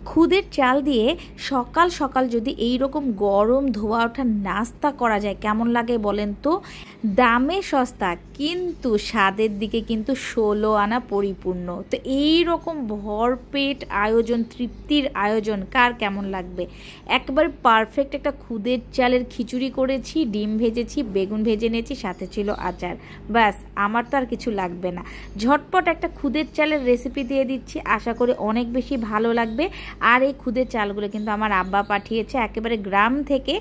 খুদের চাল দিয়ে সকাল সকাল যদি এই রকম গরম ধোয়া ওঠা নাস্তা করা যায় কেমন লাগে বলেন তো। দামে সস্তা কিন্তু স্বাদের দিকে কিন্তু 16 আনা পরিপূর্ণ। তো এই রকম ভরপেট আয়োজন, তৃপ্তির আয়োজন কার কেমন লাগবে। একবার পারফেক্ট একটা খুদের চালের খিচুড়ি করেছি, ডিম ভেজেছি, বেগুন ভেজে নিয়েছি, সাথে ছিল আচার। ব্যাস, আমার তো আর কিছু লাগবে না। ঝটপট একটা খুদের চালের রেসিপি দিয়ে দিচ্ছি, আশা করি অনেক বেশি ভালো লাগবে। আর এই খুদের চালগুলো কিন্তু আমার আব্বা পাঠিয়েছে একেবারে গ্রাম থেকে,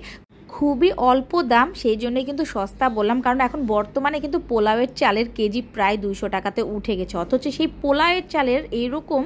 খুবই অল্প দাম, সেই জন্যই কিন্তু সস্তা বললাম। কারণ এখন বর্তমানে কিন্তু পোলাওয়ের চালের কেজি প্রায় 200 টাকাতে উঠে গেছে, অথচ সেই পোলাওয়ের চালের এইরকম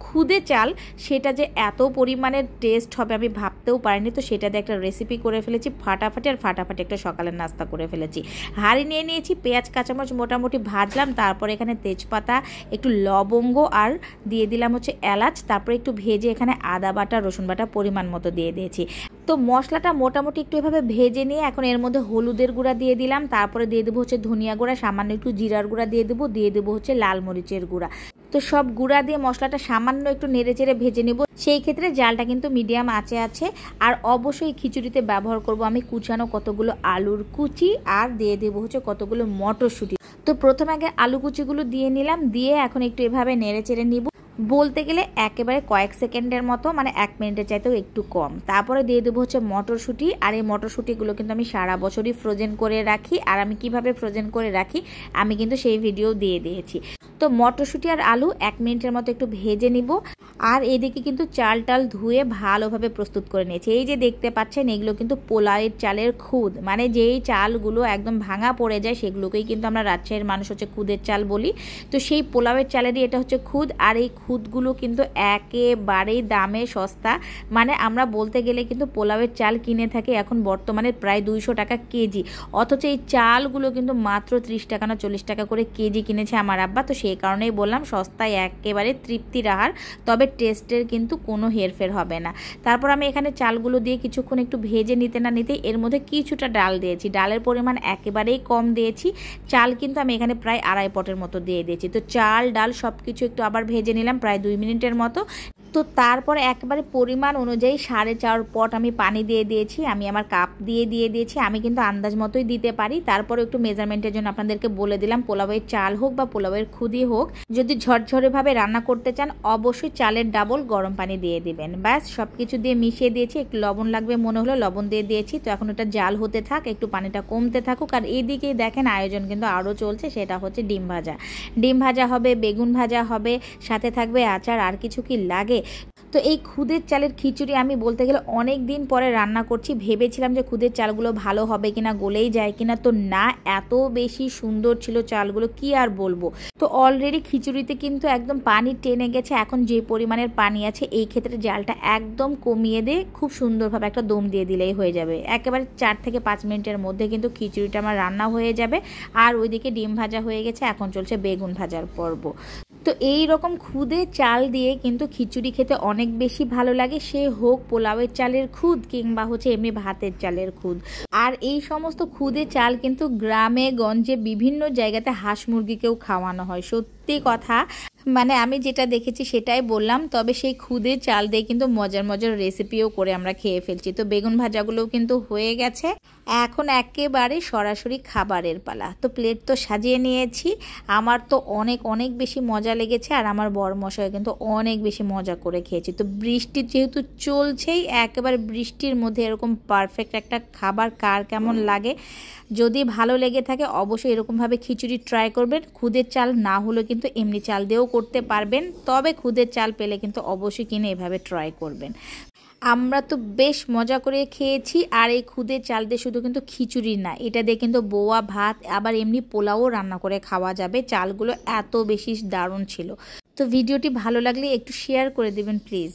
খুদে চাল সেটা যে এত পরিমাণের টেস্ট হবে আমি ভাবতেও পারিনি। তো সেটা দিয়ে একটা রেসিপি করে ফেলেছি ফাটাফাটি, আর ফাটাফাটি একটা সকালের নাস্তা করে ফেলেছি। হাঁড়ি নিয়ে নিয়েছি, পেঁয়াজ কাঁচামরিচ মোটামুটি ভাজলাম, তারপরে এখানে তেজপাতা, একটু লবঙ্গ আর দিয়ে দিলাম হচ্ছে এলাচ, তারপরে একটু ভেজে এখানে আদা বাটা রসুন বাটা পরিমাণ মতো দিয়ে দিয়েছি। তো মশলাটা মোটামুটি একটু এভাবে ভেজে নিয়ে এখন এর মধ্যে হলুদের গুঁড়া দিয়ে দিলাম, তারপরে দিয়ে দেবো হচ্ছে ধনিয়া গুঁড়া, সামান্য একটু জিরার গুঁড়া দিয়ে দেবো হচ্ছে লাল মরিচের গুঁড়া। তো সব গুঁড়া দিয়ে মশলাটা সামান্য একটু নেড়ে চেড়ে ভেজে নেব। সেই ক্ষেত্রে জালটা কিন্তু মিডিয়াম আঁচে আছে। আর অবশ্যই খিচুড়িতে ব্যবহার করব আমি কুচানো কতগুলো আলুর কুচি, আর দিয়ে দেবো হচ্ছে কতগুলো মটরশুঁটি। তো প্রথমে আগে আলু কুচিগুলো দিয়ে নিলাম, দিয়ে এখন একটু এভাবে নেড়ে চেড়ে নিব, বলতে গেলে একেবারে কয়েক সেকেন্ডের মতো, মানে 1 মিনিটের চাইতেও একটু কম। তারপরে দিয়ে দেবো হচ্ছে মটরশুঁটি। আর এই মটরশুঁটিগুলো কিন্তু আমি সারা বছরই ফ্রোজেন করে রাখি, আর আমি কিভাবে ফ্রোজেন করে রাখি আমি কিন্তু সেই ভিডিও দিয়ে দিয়েছি। তো মটরশুঁটি আর আলু 1 মিনিটের মতো একটু ভেজে নিব। আর এদিকে কিন্তু চাল টাল ধুয়ে ভালোভাবে প্রস্তুত করে নিয়েছি। এই যে দেখতে পাচ্ছেন এগুলো কিন্তু পোলাওয়ের চালের খুদ, মানে যেই চালগুলো একদম ভাঙা পড়ে যায় সেগুলোকেই কিন্তু আমরা রাজশাহীর মানুষ হচ্ছে খুদের চাল বলি। তো সেই পোলাওয়ের চালেরই এটা হচ্ছে খুদ। আর এই খুদগুলো কিন্তু একেবারেই দামে সস্তা, মানে আমরা বলতে গেলে কিন্তু পোলাওয়ের চাল কিনে থাকি এখন বর্তমানে প্রায় 200 টাকা কেজি, অথচ এই চালগুলো কিন্তু মাত্র 30 টাকা না 40 টাকা করে কেজি কিনেছে আমার আব্বা। তো সেই কারণেই বললাম সস্তায় একেবারে তৃপ্তির আহার, তবে টেস্টের কিন্তু কোনো হেরফের হবে না। তারপর আমি এখানে চালগুলো দিয়ে কিছুক্ষণ একটু ভেজে নিতে না নিতে এর মধ্যে কিছুটা ডাল দিয়েছি, ডালের পরিমাণ একেবারেই কম দিয়েছি। চাল কিন্তু আমি এখানে প্রায় 2.5 পটের মতো দিয়ে দিয়েছি। তো চাল ডাল সব কিছু একটু আবার ভেজে নিলাম প্রায় 2 মিনিটের মতো। তো তারপরে একবারে পরিমাণ অনুযায়ী 4.5 পট আমি পানি দিয়ে দিয়েছি, আমি আমার কাপ দিয়ে দিয়েছি, আমি কিন্তু আন্দাজ মতোই দিতে পারি। তারপরে একটু মেজারমেন্টের জন্য আপনাদেরকে বলে দিলাম, পোলাওয়ের চাল হোক বা পোলাওয়ের খুদি হোক, যদি ঝরঝরেভাবে রান্না করতে চান অবশ্যই চালের ডাবল গরম পানি দিয়ে দিবেন। ব্যাস সব কিছু দিয়ে মিশিয়ে দিয়েছি, একটু লবণ লাগবে মনে হলো লবণ দিয়ে দিয়েছি। তো এখন ওটা জাল হতে থাক, একটু পানিটা কমতে থাকুক। আর এইদিকেই দেখেন আয়োজন কিন্তু আরও চলছে, সেটা হচ্ছে ডিম ভাজা। ডিম ভাজা হবে, বেগুন ভাজা হবে, সাথে থাকবে আচার, আর কিছু কি লাগে। তো এই খুদের চালের খিচুড়ি আমি বলতে গেলে অনেক দিন পরে রান্না করছি। ভেবেছিলাম যে খুদের চালগুলো ভালো হবে কিনা, গলেই যায় কিনা, তো না, এত বেশি সুন্দর ছিল চালগুলো কি আর বলবো। তো অলরেডি খিচুড়িতে কিন্তু একদম পানি টেনে গেছে। এখন যে পরিমাণের পানি আছে এই ক্ষেত্রে জালটা একদম কমিয়ে দিয়ে খুব সুন্দরভাবে একটা দম দিয়ে দিলেই হয়ে যাবে। একেবারে 4 থেকে 5 মিনিটের মধ্যে কিন্তু খিচুড়িটা আমার রান্না হয়ে যাবে। আর ওইদিকে ডিম ভাজা হয়ে গেছে, এখন চলছে বেগুন ভাজার পর্ব। তো এই রকম খুদে চাল দিয়ে কিন্তু খিচুড়ি খেতে অনেক বেশি ভালো লাগে, সে হোক পোলাওয়ের চালের খুদ কিংবা হচ্ছে এমনি ভাতের চালের খুদ। আর এই সমস্ত খুদে চাল কিন্তু গ্রামে গঞ্জে বিভিন্ন জায়গাতে হাঁস মুরগিকেও খাওয়ানো হয়। সত্যি কথা, মানে আমি যেটা দেখেছি সেটাই বললাম। তবে সেই খুদে চাল দিয়ে কিন্তু মজার মজার রেসিপিও করে আমরা খেয়ে ফেলছি। তো বেগুন ভাজাগুলোও কিন্তু হয়ে গেছে, এখন একেবারে সরাসরি খাবারের পালা। তো প্লেট তো সাজিয়ে নিয়েছি, আমার তো অনেক অনেক বেশি মজা লেগেছে, আর আমার বরমশাই কিন্তু অনেক বেশি মজা করে খেয়েছি। তো বৃষ্টি যেহেতু চলছেই, একেবারে বৃষ্টির মধ্যে এরকম পারফেক্ট একটা খাবার কার কেমন লাগে। যদি ভালো লেগে থাকে অবশ্যই এরকমভাবে খিচুড়ি ট্রাই করবেন। খুদের চাল না হলে কিন্তু এমনি চাল দিয়েও করতে পারবেন, তবে খুদের চাল পেলে কিন্তু অবশ্যই কিনে এভাবে ট্রাই করবেন। আমরা তো বেশ মজা করে খেয়েছি। আর এই খুদের চাল দিয়ে শুধু কিন্তু খিচুড়ি না, এটা দিয়ে কিন্তু বোয়া ভাত, আবার এমনি পোলাও রান্না করে খাওয়া যাবে। চালগুলো এত বেশি দারুণ ছিল। তো ভিডিওটি ভালো লাগলে একটু শেয়ার করে দিবেন প্লিজ।